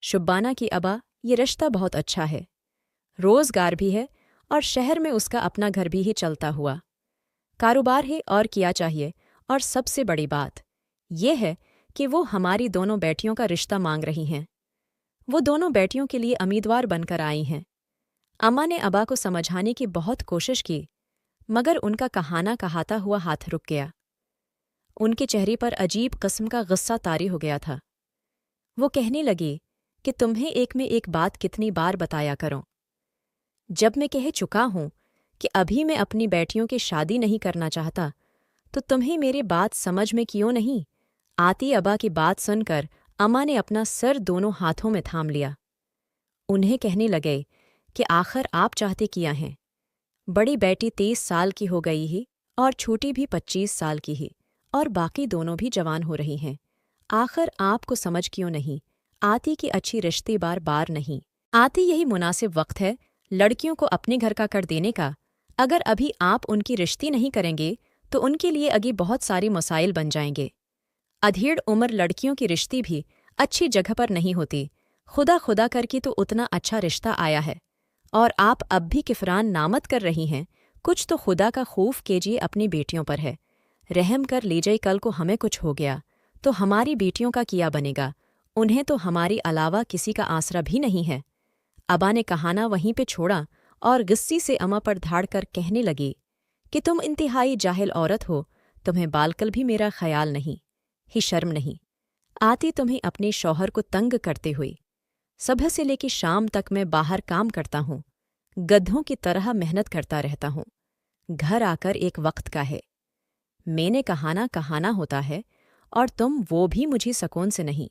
शुब्बाना की अबा ये रिश्ता बहुत अच्छा है, रोज़गार भी है और शहर में उसका अपना घर भी ही चलता हुआ कारोबार है और किया चाहिए। और सबसे बड़ी बात ये है कि वो हमारी दोनों बेटियों का रिश्ता मांग रही हैं। वो दोनों बेटियों के लिए उम्मीदवार बनकर आई हैं। अम्मा ने अबा को समझाने की बहुत कोशिश की, मगर उनका कहाना कहाता हुआ हाथ रुक गया। उनके चेहरे पर अजीब किस्म का गुस्सा तारी हो गया था। वो कहने लगी कि तुम्हें एक में एक बात कितनी बार बताया करो। जब मैं कह चुका हूं कि अभी मैं अपनी बेटियों की शादी नहीं करना चाहता, तो तुम्हें मेरी बात समझ में क्यों नहीं आती? अबा की बात सुनकर अम्मा ने अपना सर दोनों हाथों में थाम लिया। उन्हें कहने लगे कि आखिर आप चाहते किया हैं? बड़ी बेटी 30 साल की हो गई ही और छोटी भी 25 साल की ही, और बाकी दोनों भी जवान हो रही हैं। आखिर आपको समझ क्यों नहीं आती कि अच्छी रिश्ते बार बार नहीं आती? यही मुनासिब वक्त है लड़कियों को अपने घर का कर देने का। अगर अभी आप उनकी रिश्ती नहीं करेंगे तो उनके लिए आगे बहुत सारे मसाइल बन जाएंगे। अधेड़ उम्र लड़कियों की रिश्ती भी अच्छी जगह पर नहीं होती। खुदा खुदा करके तो उतना अच्छा रिश्ता आया है और आप अब भी किफरान नामत कर रही हैं। कुछ तो खुदा का खौफ कीजिए, अपनी बेटियों पर है। रहम कर लीजिए, कल को हमें कुछ हो गया तो हमारी बेटियों का किया बनेगा? उन्हें तो हमारी अलावा किसी का आसरा भी नहीं है। अबा ने कहाना वहीं पे छोड़ा और गुस्से से अम्मा पर धाड़ कर कहने लगी कि तुम इंतहाई जाहिल औरत हो, तुम्हें बालकल भी मेरा ख्याल नहीं, ही शर्म नहीं आती तुम्हें अपने शौहर को तंग करते हुए? सुबह से लेकर शाम तक मैं बाहर काम करता हूँ, गधों की तरह मेहनत करता रहता हूँ। घर आकर एक वक्त का है, मैंने कहाना कहाना होता है और तुम वो भी मुझे सुकून से नहीं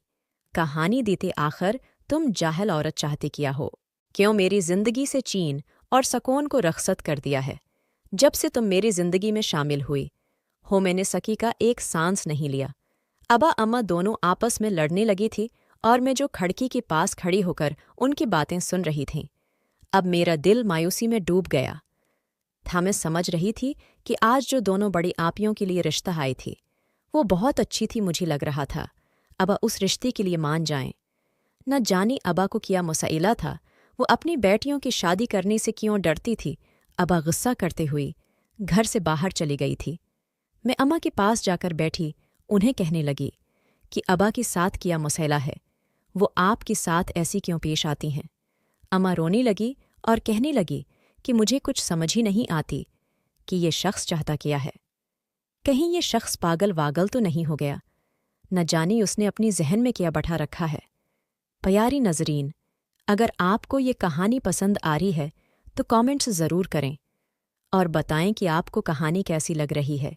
कहानी देते। आखिर तुम जाहिल औरत चाहते किया हो? क्यों मेरी जिंदगी से चीन और सुकून को रखसत कर दिया है? जब से तुम मेरी जिंदगी में शामिल हुई हो, मैंने सकी का एक सांस नहीं लिया। अबा अम्मा दोनों आपस में लड़ने लगी थी और मैं जो खिड़की के पास खड़ी होकर उनकी बातें सुन रही थी। अब मेरा दिल मायूसी में डूब गया था। मैं समझ रही थी कि आज जो दोनों बड़ी आपियों के लिए रिश्ता आई थी वो बहुत अच्छी थी। मुझे लग रहा था अबा उस रिश्ते के लिए मान जाएं। न जाने अबा को क्या मसइला था, वो अपनी बेटियों की शादी करने से क्यों डरती थी। अबा गुस्सा करते हुए घर से बाहर चली गई थी। मैं अम्मा के पास जाकर बैठी, उन्हें कहने लगी कि अबा के साथ क्या मसला है, वो आपके साथ ऐसी क्यों पेश आती हैं? अम्मा रोने लगी और कहने लगी कि मुझे कुछ समझ ही नहीं आती कि ये शख्स चाहता क्या है। कहीं ये शख्स पागल वागल तो नहीं हो गया? न जाने उसने अपनी जहन में क्या बैठा रखा है। प्यारी नजरीन, अगर आपको ये कहानी पसंद आ रही है तो कमेंट्स ज़रूर करें और बताएं कि आपको कहानी कैसी लग रही है।